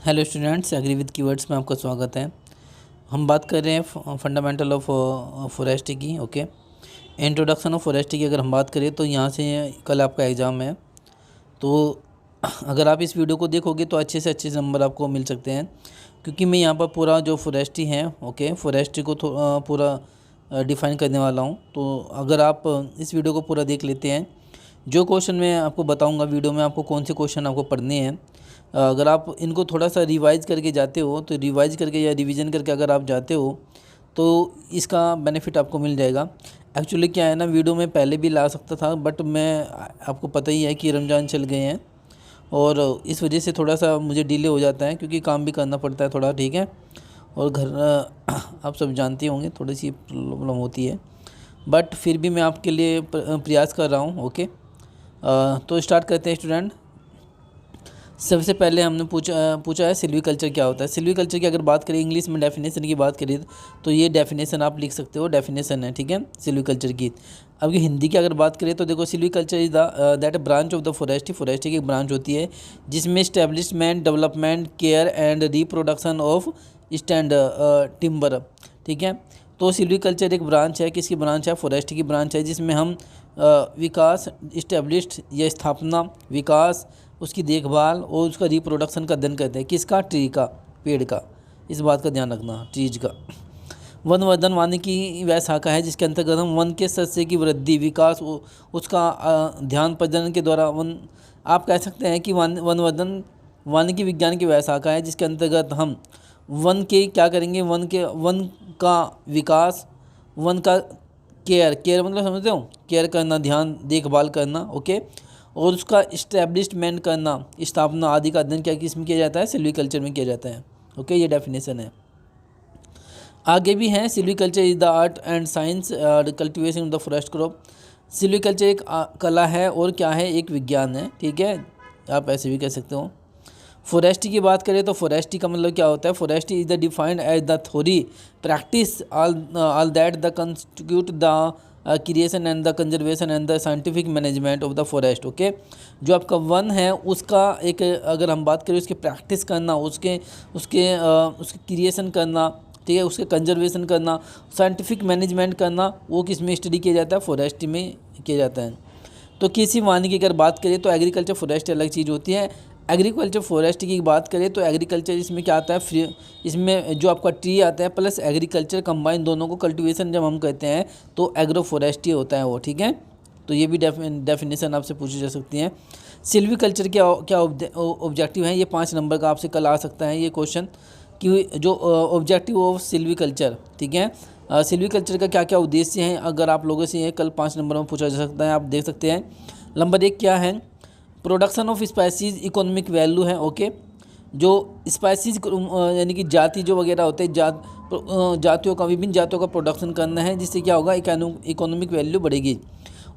Hello students, agri with keywords में आपका स्वागत है। हम बात कर रहे हैं फंडामेंटल ऑफ फॉरेस्ट्री की। ओके, इंट्रोडक्शन ऑफ फॉरेस्ट्री की अगर हम बात करें तो यहाँ से कल आपका एग्ज़ाम है, तो अगर आप इस वीडियो को देखोगे तो अच्छे से अच्छे नंबर आपको मिल सकते हैं, क्योंकि मैं यहाँ पर पूरा जो फॉरेस्ट्री है, ओके, फॉरेस्ट्री को पूरा डिफ़ाइन करने वाला हूँ। तो अगर आप इस वीडियो को पूरा देख लेते हैं, जो क्वेश्चन मैं आपको बताऊंगा वीडियो में, आपको कौन से क्वेश्चन आपको पढ़ने हैं, अगर आप इनको थोड़ा सा रिवाइज करके जाते हो, तो रिवाइज करके या रिवीजन करके अगर आप जाते हो तो इसका बेनिफिट आपको मिल जाएगा। एक्चुअली क्या है ना, वीडियो में पहले भी ला सकता था, बट मैं आपको पता ही है कि रमज़ान चल गए हैं और इस वजह से थोड़ा सा मुझे डिले हो जाता है, क्योंकि काम भी करना पड़ता है थोड़ा, ठीक है। और घर आप सब जानते होंगे थोड़ी सी प्रॉब्लम होती है, बट फिर भी मैं आपके लिए प्रयास कर रहा हूँ। ओके, तो स्टार्ट करते हैं स्टूडेंट। सबसे पहले हमने पूछा है सिल्वीकल्चर क्या होता है। सिल्वीकल्चर की अगर बात करें, इंग्लिश में डेफिनेशन की बात करें तो ये डेफिनेशन आप लिख सकते हो, डेफिनेशन है, ठीक है, सिल्वीकल्चर की। अब ये हिंदी की अगर बात करें तो देखो, silviculture is that branch of the forestry की एक ब्रांच होती है जिसमें establishment, development, care and reproduction of stand timber, ठीक है। तो सिल्वीकल्चर एक ब्रांच है, किसकी ब्रांच है? फॉरेस्ट्री की ब्रांच है, जिसमें हम विकास, इस्टेब्लिश्ड या स्थापना, विकास, उसकी देखभाल और उसका रिप्रोडक्शन का अध्ययन करते हैं। किसका? ट्री का, पेड़ का। इस बात का ध्यान रखना, ट्रीज का। वनवर्धन वानिकी वह शाखा है जिसके अंतर्गत हम वन के सदस्य की वृद्धि, विकास, उसका ध्यान प्रजनन के द्वारा वन, आप कह सकते हैं कि वनवर्धन वानिकी विज्ञान की वह शाखा है जिसके अंतर्गत हम वन के क्या करेंगे, वन का विकास, वन का केयर मतलब समझते हो, केयर करना, ध्यान, देखभाल करना, ओके, और उसका इस्टेब्लिशमेंट करना, स्थापना आदि का अध्ययन क्या किस में किया जाता है? सिल्वीकल्चर में किया जाता है। ओके, ये डेफिनेशन है। आगे भी हैं, silviculture is the art and science cultivation of the forest crop. Silviculture एक कला है और क्या है? एक विज्ञान है, ठीक है, आप ऐसे भी कह सकते हो। फॉरेस्ट्री की बात करें तो फॉरेस्ट्री का मतलब क्या होता है? Forestry is the defined as the theory practice all that the constitute the creation and the conservation and the scientific management of the forest. Okay, जो आपका वन है उसका एक, अगर हम बात करें उसकी प्रैक्टिस करना, उसके क्रिएशन करना, ठीक है, उसके कंजर्वेशन करना, साइंटिफिक मैनेजमेंट करना, वो किस में स्टडी किया जाता है? फॉरेस्ट्री में किया जाता है। तो किसी वानिकी की अगर बात करें तो एग्रीकल्चर फॉरेस्ट अलग चीज़ होती है। एग्रीकल्चर फॉरेस्ट की बात करें तो एग्रीकल्चर इसमें क्या आता है? फ्री, इसमें जो आपका ट्री आता है प्लस एग्रीकल्चर कंबाइन, दोनों को कल्टीवेशन जब हम कहते हैं तो एग्रो फॉरेस्ट्री होता है वो, ठीक है। तो ये भी डेफिनेशन आपसे पूछी जा सकती है। सिल्वीकल्चर क्या क्या ऑब्जेक्टिव है? ये 5 नंबर का आपसे कल आ सकता है ये क्वेश्चन, कि जो ऑब्जेक्टिव ऑफ सिल्वीकल्चर, ठीक है, सिल्वीकल्चर का क्या क्या उद्देश्य हैं, अगर आप लोगों से ये कल 5 नंबर में पूछा जा सकता है, आप देख सकते हैं। नंबर 1 क्या है? Production of species economic value है। ओके, जो स्पाइसीज यानी कि जाति जो वगैरह होते हैं, जातियों का, विभिन्न जातियों का प्रोडक्शन करना है, जिससे क्या होगा? इकोनॉमिक वैल्यू बढ़ेगी।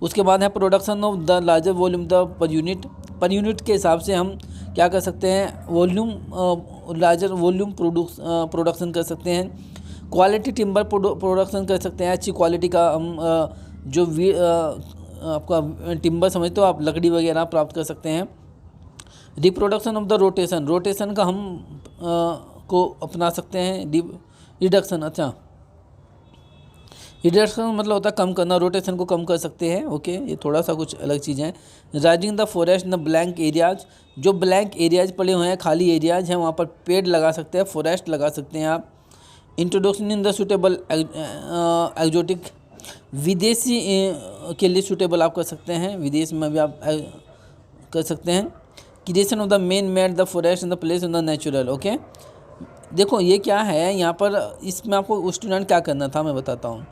उसके बाद है production of the larger volume the per unit के हिसाब से हम क्या कर सकते हैं? वॉल्यूम, लार्जर वॉल्यूम प्रोडक्शन कर सकते हैं। क्वालिटी टिम्बर प्रोडक्शन कर सकते हैं, अच्छी क्वालिटी का हम जो आपका टिम्बर समझते हो आप, लकड़ी वगैरह प्राप्त कर सकते हैं। रिप्रोडक्शन ऑफ द रोटेशन का हम को अपना सकते हैं। रिडक्शन, अच्छा, रिडक्शन मतलब होता है कम करना, रोटेशन को कम कर सकते हैं। ओके, ये थोड़ा सा कुछ अलग चीज़ है। Rising the forest in the blank areas, जो ब्लैंक एरियाज पड़े हुए हैं, खाली एरियाज हैं, वहाँ पर पेड़ लगा सकते हैं, फॉरेस्ट लगा सकते हैं आप। Introduction in the suitable exotic, विदेशी के लिए सूटेबल आप कर सकते हैं, विदेश में भी आप कर सकते हैं। Creation of the main made the forest in the place in the natural. Okay, देखो ये क्या है यहाँ पर, इसमें आपको स्टूडेंट क्या करना था मैं बताता हूँ।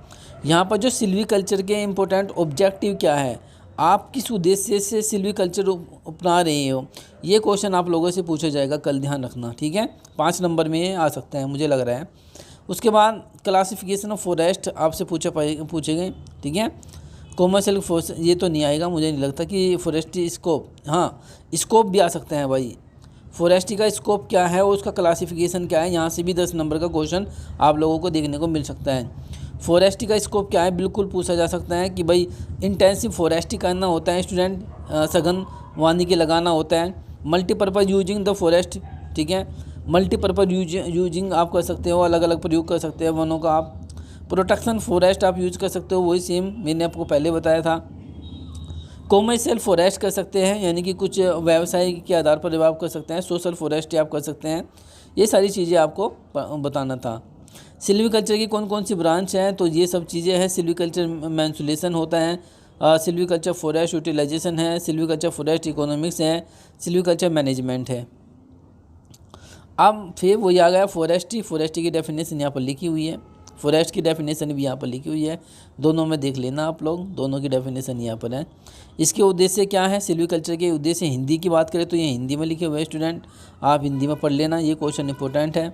यहाँ पर जो सिल्वीकल्चर के इम्पोर्टेंट ऑब्जेक्टिव क्या है, आप किस उद्देश्य से सिल्वीकल्चर अपना रहे हो, ये क्वेश्चन आप लोगों से पूछा जाएगा कल, ध्यान रखना, ठीक है। 5 नंबर में आ सकता है, मुझे लग रहा है। उसके बाद क्लासिफिकेशन ऑफ फॉरेस्ट आपसे पूछे गए, ठीक है। कॉमर्शियल फोर्स, ये तो नहीं आएगा, मुझे नहीं लगता कि फॉरेस्ट्री स्कोप, हाँ स्कोप भी आ सकते हैं भाई। फॉरेस्ट्री का स्कोप क्या है और उसका क्लासिफिकेशन क्या है, यहाँ से भी 10 नंबर का क्वेश्चन आप लोगों को देखने को मिल सकता है। फॉरेस्ट्री का स्कोप क्या है, बिल्कुल पूछा जा सकता है कि भाई इंटेंसिव फॉरेस्ट्री करना होता है स्टूडेंट, सघन वानिकी लगाना होता है। मल्टीपर्पज़ यूजिंग द फॉरेस्ट, ठीक है, मल्टीपर्पज़ यूजिंग आप कर सकते हो, अलग अलग प्रयोग कर सकते हैं वनों का आप। प्रोटेक्शन फॉरेस्ट आप यूज कर सकते हो, वही सेम मैंने आपको पहले बताया था। कॉमर्शियल फॉरेस्ट कर सकते हैं, यानी कि कुछ व्यवसाय के आधार पर आप कर सकते हैं। सोशल फॉरेस्ट आप कर सकते हैं। ये सारी चीज़ें आपको बताना था। सिल्वीकल्चर की कौन कौन सी ब्रांच हैं, तो ये सब चीज़ें हैं। सिल्वीकल्चर मैन्सुलेशन होता है, सिल्वीकल्चर फॉरेस्ट यूटिलाइजेशन है, सिल्वीकल्चर फॉरेस्ट इकोनॉमिक्स है, सिल्वीकल्चर मैनेजमेंट है। अब फिर वही आ गया फॉरेस्ट्री। फॉरेस्ट्री की डेफिनेशन यहाँ पर लिखी हुई है, फॉरेस्ट की डेफिनेशन भी यहाँ पर लिखी हुई है, दोनों में देख लेना आप लोग, दोनों की डेफिनेशन यहाँ पर है। इसके उद्देश्य क्या है, सिल्वीकल्चर के उद्देश्य हिंदी की बात करें तो ये हिंदी में लिखे हुए हैं स्टूडेंट, आप हिंदी में पढ़ लेना, ये क्वेश्चन इंपॉर्टेंट है।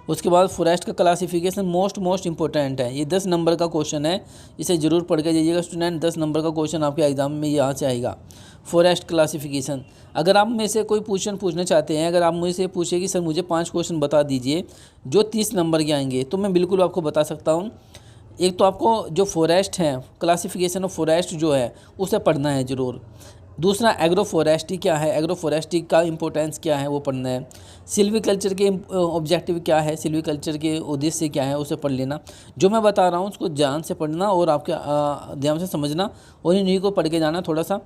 उसके बाद फॉरेस्ट का क्लासिफिकेशन मोस्ट इंपॉर्टेंट है, ये 10 नंबर का क्वेश्चन है, इसे ज़रूर पढ़ के जाइएगा स्टूडेंट। 10 नंबर का क्वेश्चन आपके एग्जाम में यहाँ से आएगा, फॉरेस्ट क्लासिफिकेशन। अगर आप में से कोई क्वेश्चन पूछना चाहते हैं, अगर आप मुझसे पूछे कि सर मुझे 5 क्वेश्चन बता दीजिए जो 30 नंबर के आएंगे, तो मैं बिल्कुल आपको बता सकता हूँ। एक तो आपको जो फॉरेस्ट है, क्लासिफिकेशन ऑफ फॉरेस्ट जो है उसे पढ़ना है ज़रूर। दूसरा एग्रो फॉरेस्ट्री क्या है, एग्रो फॉरेस्ट्री का इंपॉर्टेंस क्या है वो पढ़ना है। सिल्वीकल्चर के ऑब्जेक्टिव क्या है, सिल्वीकल्चर के उद्देश्य क्या है उसे पढ़ लेना। जो मैं बता रहा हूँ उसको ध्यान से पढ़ना और आपके ध्यान से समझना और इन्हीं को पढ़ के जाना। थोड़ा सा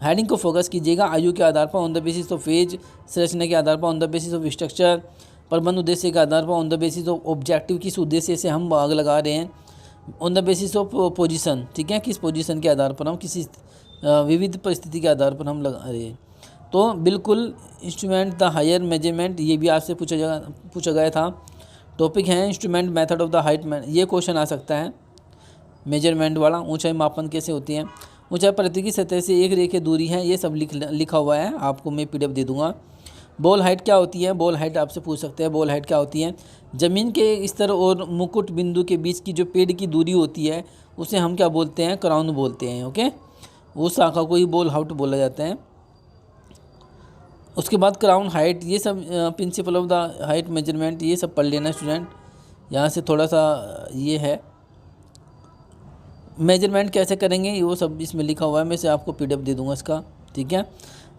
हेडिंग को फोकस कीजिएगा। आयु के आधार पर on the basis of age, संरचना के आधार पर on the basis of structure, प्रबंध उद्देश्य के आधार पर on the basis of objective, किस उद्देश्य से हम आग लगा रहे हैं, on the basis of position, ठीक है, किस पोजीशन के आधार पर हम, किसी विविध परिस्थिति के आधार पर हम लगा रहे हैं। तो बिल्कुल इंस्ट्रूमेंट द हायर मेजरमेंट, ये भी आपसे पूछा गया था। टॉपिक है instrument method of the height, ये क्वेश्चन आ सकता है मेजरमेंट वाला। ऊंचाई मापन कैसे होती है, ऊंचाई पृथ्वी की सतह से एक रेखा दूरी है, ये सब लिखा हुआ है, आपको मैं PDF दे दूंगा। बॉल हाइट क्या होती है, बॉल हाइट आपसे पूछ सकते हैं, बॉल हाइट क्या होती है। ज़मीन के स्तर और मुकुट बिंदु के बीच की जो पेड़ की दूरी होती है उसे हम क्या बोलते हैं, क्राउन बोलते हैं। ओके, उस शाखा को ही बॉल हाइट बोला जाता है। उसके बाद क्राउन हाइट, ये सब principle of the height measurement, ये सब पढ़ लेना स्टूडेंट। यहाँ से थोड़ा सा ये है मेजरमेंट कैसे करेंगे, वो सब इसमें लिखा हुआ है, मैं से आपको PDF दे दूंगा इसका, ठीक है।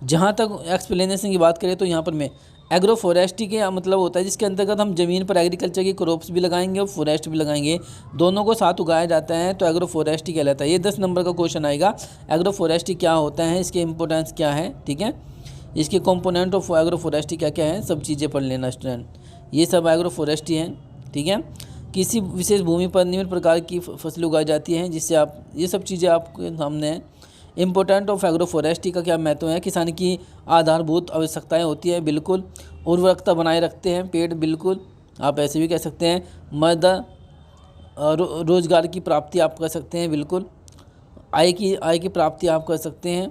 जहाँ तक एक्सप्लेनेशन की बात करें तो यहाँ पर मैं एग्रो फॉरेस्ट्री के मतलब होता है जिसके अंतर्गत हम ज़मीन पर एग्रीकल्चर की क्रॉप्स भी लगाएंगे और फॉरेस्ट भी लगाएंगे, दोनों को साथ उगाया जाता है, तो एग्रो फॉरेस्ट्री कहलाता है। ये 10 नंबर का क्वेश्चन आएगा, एग्रो फॉरेस्ट्री क्या होता है, इसके इंपॉर्टेंस क्या है, ठीक है, इसके कंपोनेंट ऑफ एग्रो फॉरेस्ट्री क्या क्या है, सब चीज़ें पढ़ लेना स्टूडेंट। ये सब एग्रो फॉरेस्ट्री हैं, ठीक है। किसी विशेष भूमि पर निम्न प्रकार की फसलें उगाई जाती हैं, जिससे आप, ये सब चीज़ें आपके सामने हैं। इम्पोर्टेंट ऑफ एग्रो फॉरेस्ट्री का क्या महत्व है, किसान की आधारभूत आवश्यकताएं होती है, बिल्कुल। उर्वरकता बनाए रखते हैं पेड़, बिल्कुल, आप ऐसे भी कह सकते हैं। मदद रोजगार की प्राप्ति आप कर सकते हैं, बिल्कुल। आय की प्राप्ति आप कर सकते हैं।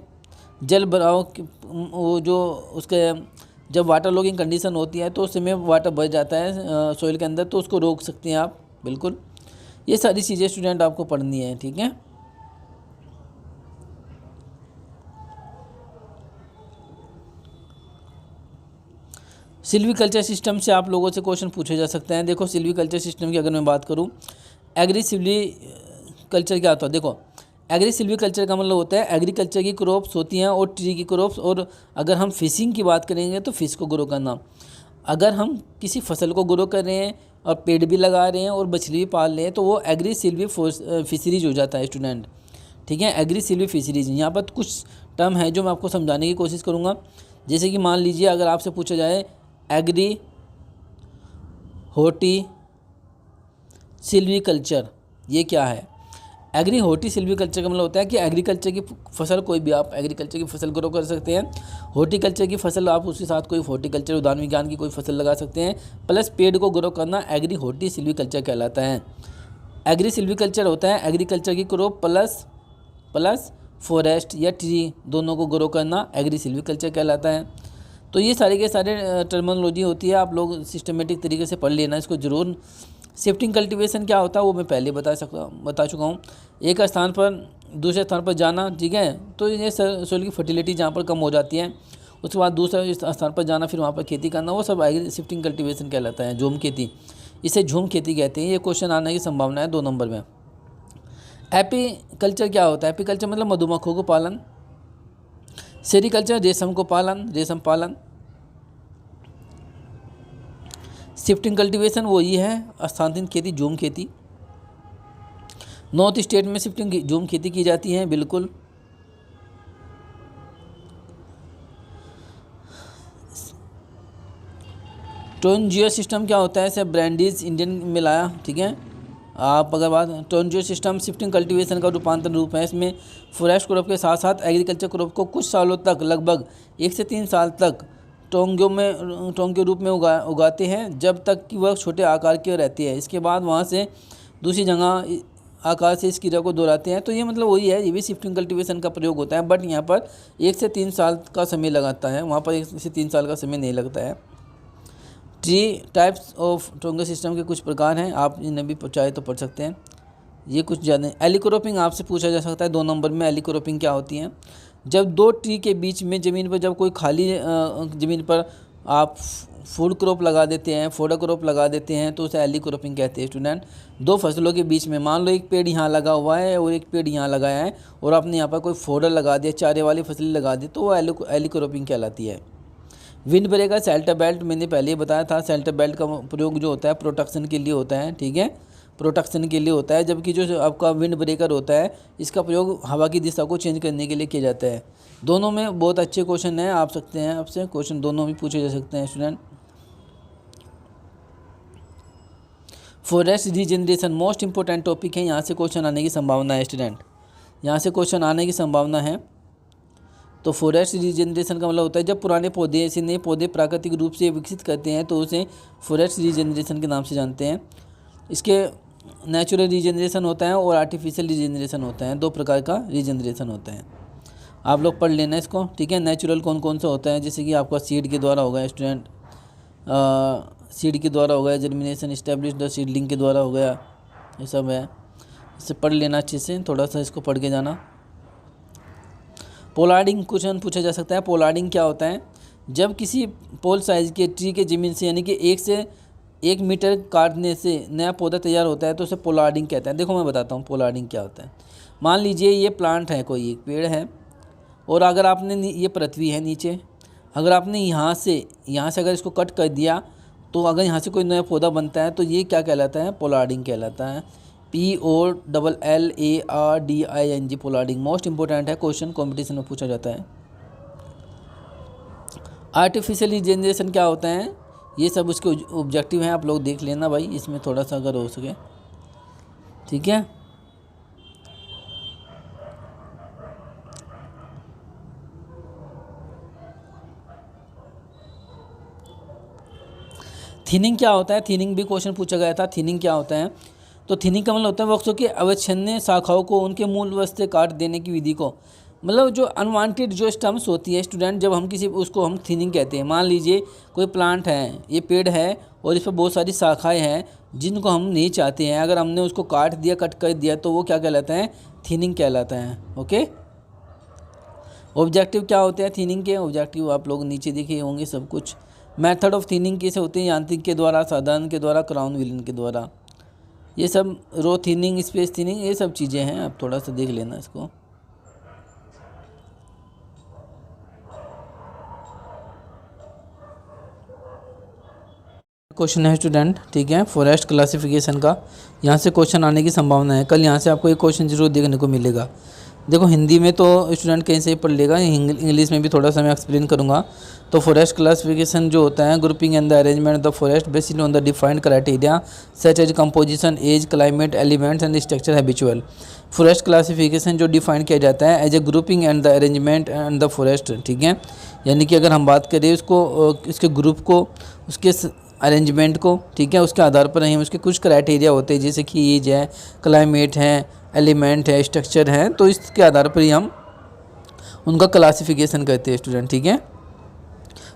जल भराव वो जो उसके जब वाटर लॉगिंग कंडीशन होती है तो उस समय वाटर बढ़ जाता है सॉइल के अंदर, तो उसको रोक सकते हैं आप, बिल्कुल। ये सारी चीज़ें स्टूडेंट आपको पढ़नी है, ठीक है। सिल्वीकल्चर सिस्टम से आप लोगों से क्वेश्चन पूछे जा सकते हैं। देखो सिल्वीकल्चर सिस्टम की अगर मैं बात करूं, एग्री सिल्वीकल्चर क्या होता है, देखो एग्री सिल्वीकल्चर का मतलब होता है एग्रीकल्चर की क्रॉप्स होती हैं और ट्री की क्रॉप्स, और अगर हम फिशिंग की बात करेंगे तो फिश को ग्रो करना। अगर हम किसी फसल को ग्रो कर रहे हैं और पेड़ भी लगा रहे हैं और मछली भी पाल रहे हैं तो वो एग्री सिल्वी फिशरीज हो जाता है स्टूडेंट, ठीक है। एग्री सिल्वी फिशरीज, यहाँ पर कुछ टर्म है जो मैं आपको समझाने की कोशिश करूँगा। जैसे कि मान लीजिए अगर आपसे पूछा जाए एग्री होर्टी सिल्वीकल्चर, ये क्या है। एग्री होर्टी सिल्वीकल्चर का मतलब होता है कि एग्रीकल्चर की फसल, कोई भी आप एग्रीकल्चर की फसल ग्रो कर सकते हैं। हॉर्टिकल्चर की फसल आप उसके साथ कोई हॉर्टिकल्चर उद्यान विज्ञान की कोई फसल लगा सकते हैं, प्लस पेड़ को ग्रो करना एग्री होर्टी सिल्वीकल्चर कहलाता है। एग्री सिल्वीकल्चर होता है एग्रीकल्चर की क्रॉप प्लस फॉरेस्ट या ट्री दोनों को ग्रो करना एग्री सिल्वीकल्चर कहलाता है। तो ये सारे के सारे टर्मिनोलॉजी होती है, आप लोग सिस्टमेटिक तरीके से पढ़ लेना इसको ज़रूर। शिफ्टिंग कल्टीवेशन क्या होता है वो मैं पहले बता चुका हूँ। एक स्थान पर दूसरे स्थान पर जाना, ठीक है, तो ये सोइल की फर्टिलिटी जहाँ पर कम हो जाती है उसके बाद दूसरे स्थान पर जाना, फिर वहाँ पर खेती करना, वो सब शिफ्टिंग कल्टीवेशन कहलाता है। झूम खेती, इसे झूम खेती कहते हैं। ये क्वेश्चन आने की संभावना है 2 नंबर में। एपीकल्चर क्या होता है, एपीकल्चर मतलब मधुमक्खियों को पालन। सेरीकल्चर रेशम को पालन, रेशम पालन। शिफ्टिंग कल्टीवेशन वही है, स्थानांतरित खेती, झूम खेती। नॉर्थ स्टेट में शिफ्टिंग झूम खेती की जाती है, बिल्कुल। ट्रांजियो सिस्टम क्या होता है? सब ब्रांडीज इंडियन मिलाया, ठीक है। आप अगर बात ट्रांजियो सिस्टम शिफ्टिंग कल्टीवेशन का रूपांतरण रूप है। इसमें फॉरेस्ट क्रॉप के साथ साथ एग्रीकल्चर क्रॉप को कुछ सालों तक, लगभग 1 से 3 साल तक टोंग्यो के रूप में उगाते हैं, जब तक कि वह छोटे आकार की रहती है। इसके बाद वहाँ से दूसरी जगह आकार से इस क्रिया को दोहराते हैं। तो ये मतलब वही है, ये भी शिफ्टिंग कल्टीवेशन का प्रयोग होता है, बट यहाँ पर 1 से 3 साल का समय लगाता है, वहाँ पर 1 से 3 साल का समय नहीं लगता है। ट्री टाइप्स ऑफ ट्रांजियो सिस्टम के कुछ प्रकार हैं, आप इन्हें भी चाहे तो पढ़ सकते हैं। ये कुछ ज़्यादा। एलिक्रोपिंग आपसे पूछा जा सकता है 2 नंबर में। एलिक्रोपिंग क्या होती है? जब 2 ट्री के बीच में ज़मीन पर जब कोई खाली ज़मीन पर आप फूड क्रॉप लगा देते हैं, फोडर क्रॉप लगा देते हैं, तो उसे एलिक्रोपिंग कहते हैं स्टूडेंट। 2 फसलों के बीच में, मान लो एक पेड़ यहाँ लगा हुआ है और एक पेड़ यहाँ लगाया है, और आपने यहाँ पर कोई फोडर लगा दिया, चारे वाली फसलें लगा दी, तो वो एलिक्रोपिंग कहलाती है। विंड ब्रेकर, शेल्टर बेल्ट, मैंने पहले ही बताया था। शेल्टर बेल्ट का प्रयोग जो होता है प्रोटेक्शन के लिए होता है, ठीक है, प्रोटेक्शन के लिए होता है। जबकि जो आपका विंड ब्रेकर होता है, इसका प्रयोग हवा की दिशा को चेंज करने के लिए किया जाता है। दोनों में बहुत अच्छे क्वेश्चन हैं, आप सकते हैं, आपसे क्वेश्चन दोनों भी पूछे जा सकते हैं student. Forest regeneration most important topic है, यहाँ से क्वेश्चन आने की संभावना है स्टूडेंट, यहाँ से क्वेश्चन आने की संभावना है। तो फॉरेस्ट रीजनरेशन का मतलब होता है जब पुराने पौधे से नए पौधे प्राकृतिक रूप से विकसित करते हैं, तो उसे फॉरेस्ट रीजनरेशन के नाम से जानते हैं। इसके नेचुरल रीजनरेशन होता है और आर्टिफिशियल रीजनरेशन होता है, 2 प्रकार का रीजनरेशन होता है। आप लोग पढ़ लेना इसको, ठीक है। नेचुरल कौन कौन सा होता है? जैसे कि आपका सीड के द्वारा होगा स्टूडेंट, सीड के द्वारा हो गया, जर्मिनेशन एस्टेब्लिश्ड सीडलिंग के द्वारा हो गया, ये सब है। इसे पढ़ लेना अच्छे से, थोड़ा सा इसको पढ़ के जाना। पोलार्डिंग क्वेश्चन पूछा जा सकता है। पोलार्डिंग क्या होता है? जब किसी पोल साइज के ट्री के ज़मीन से यानी कि 1 से 1 मीटर काटने से नया पौधा तैयार होता है, तो उसे पोलार्डिंग कहते हैं। देखो मैं बताता हूँ पोलार्डिंग क्या होता है। मान लीजिए ये प्लांट है, कोई एक पेड़ है, और अगर आपने ये पृथ्वी है नीचे, अगर आपने यहाँ से अगर इसको कट कर दिया, तो अगर यहाँ से कोई नया पौधा बनता है, तो ये क्या कहलाता है? पोलार्डिंग कहलाता है। POLLARDING, pollarding. मोस्ट इंपॉर्टेंट है, क्वेश्चन कॉम्पिटिशन में पूछा जाता है। आर्टिफिशियल रीजनरेशन क्या होता है? ये सब उसके ऑब्जेक्टिव हैं, आप लोग देख लेना भाई, इसमें थोड़ा सा अगर हो सके, ठीक है। थिनिंग क्या होता है? थिनिंग भी क्वेश्चन पूछा गया था। थिनिंग क्या होता है? तो थिनिंग का मतलब होता है वृक्षों की अवच्छिन्न शाखाओं को उनके मूल वश से काट देने की विधि को, मतलब जो अनवांटेड जो स्टम्स होती है स्टूडेंट, जब हम किसी उसको हम थिनिंग कहते हैं। मान लीजिए कोई प्लांट है, ये पेड़ है, और इस पर बहुत सारी शाखाएं हैं जिनको हम नहीं चाहते हैं, अगर हमने उसको काट दिया, कट कर दिया, तो वो क्या कहलाता है? थिनिंग कहलाता है। ओके। ऑब्जेक्टिव क्या होते हैं थिनिंग के? ऑब्जेक्टिव आप लोग नीचे देखे होंगे सब कुछ। मेथड ऑफ थिनिंग कैसे होते हैं? यांत्रिक के द्वारा, साधारण के द्वारा, क्राउन विलन के द्वारा। ये सब रो थिनिंग, स्पेस थिनिंग, ये सब चीज़ें हैं, आप थोड़ा सा देख लेना इसको। क्वेश्चन है स्टूडेंट, ठीक है, फॉरेस्ट क्लासिफिकेशन का, यहाँ से क्वेश्चन आने की संभावना है। कल यहाँ से आपको एक क्वेश्चन जरूर देखने को मिलेगा। देखो हिंदी में तो स्टूडेंट कहीं से ही पढ़ लेगा, इंग्लिश में भी थोड़ा सा मैं एक्सप्लेन करूँगा। तो फॉरेस्ट क्लासिफिकेशन जो होता है, grouping and the arrangement of the forest based on the defined criteria such as composition, age, climate, elements and structure habitual. Forest classification जो डिफाइन किया जाता है as a grouping and the arrangement and the forest, ठीक है। यानी कि अगर हम बात करें उसको, इसके ग्रुप को, उसके अरेंजमेंट को, ठीक है, उसके आधार पर हम उसके कुछ क्राइटेरिया होते हैं, जैसे कि एज है, क्लाइमेट है, एलिमेंट है, स्ट्रक्चर है, तो इसके आधार पर ही हम उनका क्लासिफिकेशन करते हैं स्टूडेंट, ठीक है।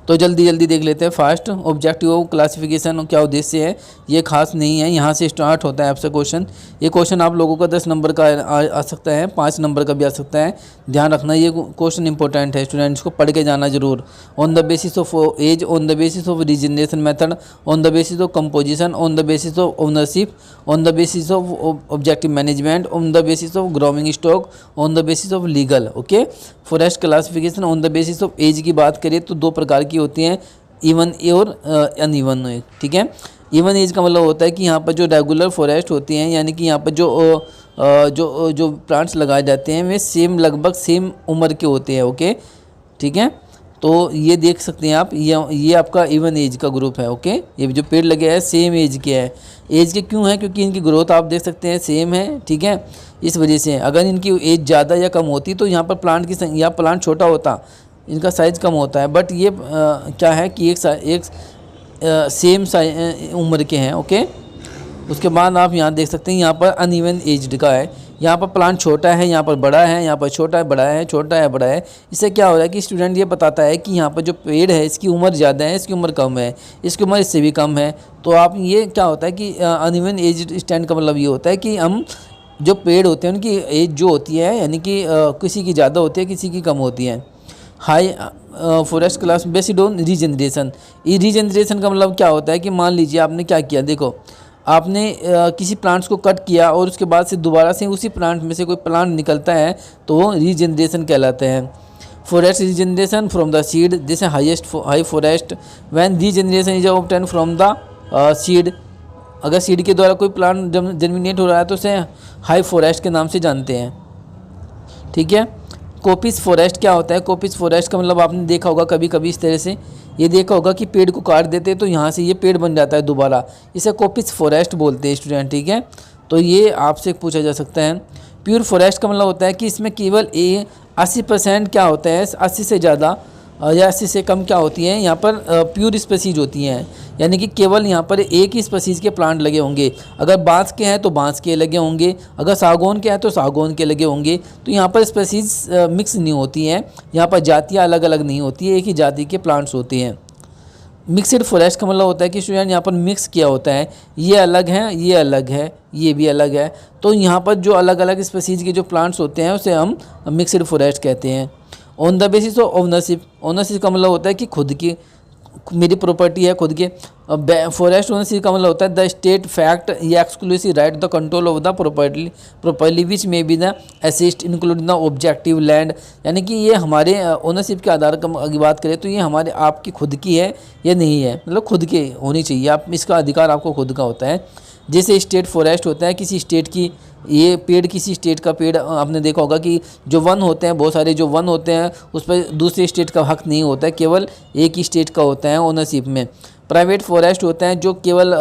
तो जल्दी जल्दी देख लेते हैं फास्ट। ऑब्जेक्टिव ऑफ क्लासिफिकेशन क्या उद्देश्य है, ये खास नहीं है, यहाँ से स्टार्ट होता है आपसे क्वेश्चन। ये क्वेश्चन आप लोगों का 10 नंबर का आ सकता है, 5 नंबर का भी आ सकता है, ध्यान रखना। ये क्वेश्चन इंपॉर्टेंट है स्टूडेंट, इसको पढ़ के जाना जरूर। On the basis of age, on the basis of regeneration method, on the basis of composition, on the basis of ownership, on the basis of objective management, on the basis of growing stock, on the basis of legal. Okay. Forest classification on the basis of age की बात करें तो 2 प्रकार की होती हैं, even और uneven as, ठीक है। इवन एज का मतलब होता है कि यहाँ पर जो रेगुलर फॉरेस्ट होती हैं, यानी कि यहाँ पर जो प्लांट्स लगाए जाते हैं वे लगभग सेम उम्र के होते हैं, ओके, ठीक है। तो ये देख सकते हैं आप, ये आपका इवन एज का ग्रुप है, ओके। ये जो पेड़ लगे हैं सेम एज के हैं। एज के क्यों है? क्योंकि इनकी ग्रोथ आप देख सकते हैं सेम है, ठीक है। इस वजह से अगर इनकी एज ज़्यादा या कम होती तो यहाँ पर प्लांट की संख्या, प्लांट छोटा होता, इनका साइज़ कम होता है। बट ये क्या है कि एक सेम उम्र के हैं, ओके। उसके बाद आप यहाँ देख सकते हैं, यहाँ पर अनइवन एज्ड का है, यहाँ पर प्लांट छोटा है, यहाँ पर बड़ा है, यहाँ पर छोटा है, बड़ा है, छोटा है, बड़ा है। इससे क्या हो रहा है कि स्टूडेंट ये बताता है कि यहाँ पर जो पेड़ है इसकी उम्र ज़्यादा है, इसकी उम्र कम है, इसकी उम्र इससे भी कम है। तो आप ये क्या होता है कि अनइवन एज स्टैंड का मतलब ये होता है कि हम जो पेड़ होते हैं उनकी एज जो होती है, यानी कि किसी की ज़्यादा होती है, किसी की कम होती है। High forest class based on regeneration. ये रीजनरेशन का मतलब क्या होता है कि मान लीजिए आपने क्या किया, देखो आपने किसी प्लांट्स को कट किया और उसके बाद से दोबारा से उसी प्लांट में से कोई प्लांट निकलता है तो वो रीजनरेशन कहलाते हैं। Forest regeneration from the seed, जैसे high forest when regeneration is obtain from the seed. अगर सीड के द्वारा कोई प्लांट जर्मिनेट हो रहा है तो उसे हाई फॉरेस्ट के नाम से जानते हैं, ठीक है। कॉपीज फॉरेस्ट क्या होता है? कॉपीज फॉरेस्ट का मतलब आपने देखा होगा कभी कभी इस तरह से, ये देखा होगा कि पेड़ को काट देते हैं तो यहाँ से ये पेड़ बन जाता है दोबारा, इसे कॉपीज फॉरेस्ट बोलते हैं स्टूडेंट, ठीक है। तो ये आपसे पूछा जा सकता है। प्योर फॉरेस्ट का मतलब होता है कि इसमें केवल 80% क्या होता है, 80 से ज़्यादा या 80 से कम क्या होती हैं, यहाँ पर प्योर स्पीसीज होती हैं, यानी कि केवल यहाँ पर एक ही स्पीसीज के प्लांट लगे होंगे। अगर बांस के हैं तो बांस के लगे होंगे, अगर सागौन के हैं तो सागौन के लगे होंगे। तो यहाँ पर स्पीसीज मिक्स नहीं होती हैं, यहाँ पर जातियाँ अलग अलग नहीं होती है, एक ही जाति के प्लांट्स होते हैं। मिक्सड फॉरेस्ट का मतलब होता है कि स्टूडेंट यहाँ पर मिक्स किया होता है, ये अलग है, ये अलग है, ये भी अलग है। तो यहाँ पर जो अलग अलग स्पीसीज के जो प्लांट्स होते हैं उसे हम मिक्सड फॉरेस्ट कहते हैं। On the basis of ownership, ownership का मतलब होता है कि खुद की, मेरी प्रॉपर्टी है खुद के। फॉरेस्ट ओनरशिप का मतलब होता है द स्टेट फैक्ट या exclusive right the control of the property which may be the assist including the objective land, यानी कि ये हमारे ओनरशिप के आधार की बात करें तो ये हमारे आपकी खुद की है या नहीं है, मतलब खुद के होनी चाहिए, आप इसका अधिकार आपको खुद का होता है। जैसे स्टेट फॉरेस्ट होता है किसी स्टेट की, ये पेड़ किसी स्टेट का पेड़, आपने देखा होगा कि जो वन होते हैं, बहुत सारे जो वन होते हैं उस पर दूसरे स्टेट का हक नहीं होता है, केवल एक ही स्टेट का होता है ओनरशिप में। प्राइवेट फॉरेस्ट होते हैं जो केवल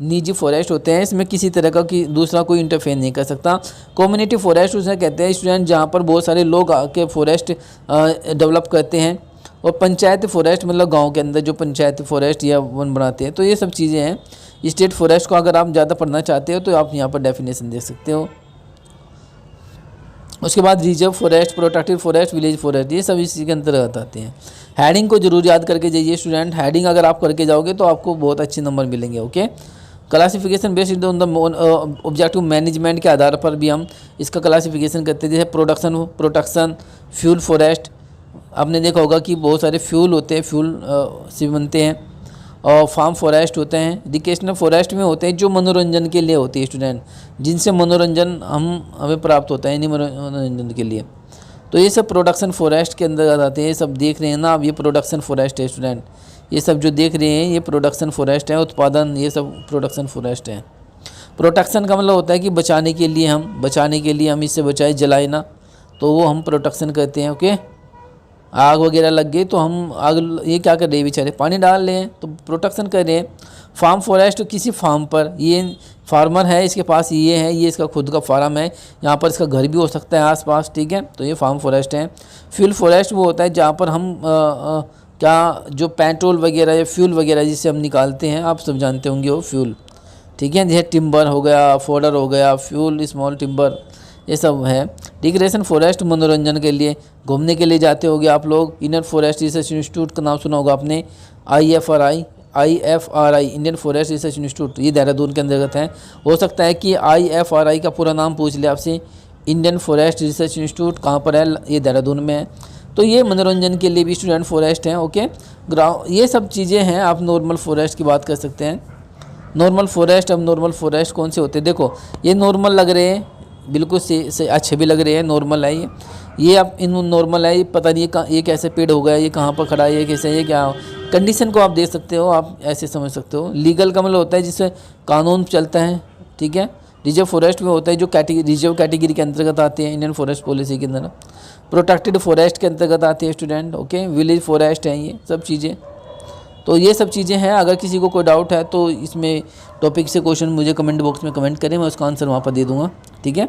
निजी फॉरेस्ट होते हैं, इसमें किसी तरह का कि दूसरा कोई इंटरफेयर नहीं कर सकता। कम्युनिटी फॉरेस्ट उसे कहते हैं स्टूडेंट जहाँ पर बहुत सारे लोग आके फॉरेस्ट डेवलप करते हैं। और पंचायत फॉरेस्ट मतलब गांव के अंदर जो पंचायत फॉरेस्ट या वन बनाते हैं। तो ये सब चीज़ें हैं। स्टेट फॉरेस्ट को अगर आप ज़्यादा पढ़ना चाहते हो तो आप यहाँ पर डेफिनेशन देख सकते हो। उसके बाद reserve forest, protected forest, village forest, ये सब इसी के अंतर्गत आते हैं। हेडिंग को जरूर याद करके जाइए स्टूडेंट, हेडिंग अगर आप करके जाओगे तो आपको बहुत अच्छे नंबर मिलेंगे, okay. Classification based on the objective management के आधार पर भी हम इसका क्लासिफिकेशन करते हैं। जैसे प्रोडक्शन, फ्यूल फॉरेस्ट, आपने देखा होगा कि बहुत सारे फ्यूल होते हैं, फ्यूल से बनते हैं। और फार्म फॉरेस्ट होते हैं। एजुकेशनल फॉरेस्ट में होते हैं जो मनोरंजन के लिए होती है स्टूडेंट, जिनसे मनोरंजन हमें प्राप्त होता है इन्हीं मनोरंजन के लिए। तो ये सब प्रोडक्शन फॉरेस्ट के अंदर आते हैं। ये सब देख रहे हैं ना आप, ये प्रोडक्शन फॉरेस्ट है स्टूडेंट, ये सब जो देख रहे हैं ये प्रोडक्शन फॉरेस्ट है। उत्पादन, ये सब प्रोडक्शन फॉरेस्ट है। प्रोटेक्शन का मतलब होता है कि बचाने के लिए हम इससे बचाए, जलाए ना, तो वो हम प्रोटेक्शन करते हैं, ओके। आग वगैरह लग गई तो हम आग, ये क्या कर रहे हैं बेचारे, पानी डाल रहे हैं, तो प्रोटेक्शन कर रहे हैं। फार्म फॉरेस्ट, किसी फार्म पर, ये फार्मर है, इसके पास ये है, ये इसका खुद का फार्म है, यहाँ पर इसका घर भी हो सकता है आसपास, ठीक है, तो ये फार्म फॉरेस्ट है। फ्यूल फॉरेस्ट वो होता है जहाँ पर हम क्या जो पेट्रोल वगैरह या फ्यूल वगैरह जिससे हम निकालते हैं, आप सब जानते होंगे वो फ्यूल, ठीक है। जैसे टिम्बर हो गया, फोडर हो गया, फ्यूल, स्मॉल टिम्बर, ये सब है। रिक्रिएशन फॉरेस्ट मनोरंजन के लिए, घूमने के लिए जाते होगे आप लोग। इंडियन फॉरेस्ट रिसर्च इंस्टीट्यूट का नाम सुना होगा आपने, IFRI Indian forest research institute, ये देहरादून के अंतर्गत है। हो सकता है कि IFRI का पूरा नाम पूछ ले आपसे, इंडियन फॉरेस्ट रिसर्च इंस्टीट्यूट कहाँ पर है, ये देहरादून में है। तो ये मनोरंजन के लिए भी स्टूडेंट फॉरेस्ट हैं, ओके। ये सब चीज़ें हैं। आप नॉर्मल फॉरेस्ट की बात कर सकते हैं। नॉर्मल फॉरेस्ट, अब नॉर्मल फॉरेस्ट कौन से होते हैं, देखो ये नॉर्मल लग रहे हैं, बिल्कुल से अच्छे भी लग रहे हैं, नॉर्मल है ये आप इन नॉर्मल है, ये पता नहीं ये कैसे पेड़ हो गया, ये कहाँ पर खड़ा है, ये कैसे, ये क्या कंडीशन को आप दे सकते हो, आप ऐसे समझ सकते हो। लीगल का मतलब होता है जिससे कानून चलता है, ठीक है। रिजर्व फॉरेस्ट में होता है जो रिजर्व कैटेगरी के अंतर्गत आते हैं इंडियन फॉरेस्ट पॉलिसी के अंदर। प्रोटेक्टेड फॉरेस्ट के अंतर्गत आती है स्टूडेंट, ओके। विलेज फॉरेस्ट है, ये सब चीज़ें। तो ये सब चीज़ें हैं। अगर किसी को कोई डाउट है तो इसमें टॉपिक से क्वेश्चन मुझे कमेंट बॉक्स में कमेंट करें, मैं उसका आंसर वहाँ पर दे दूँगा, ठीक है।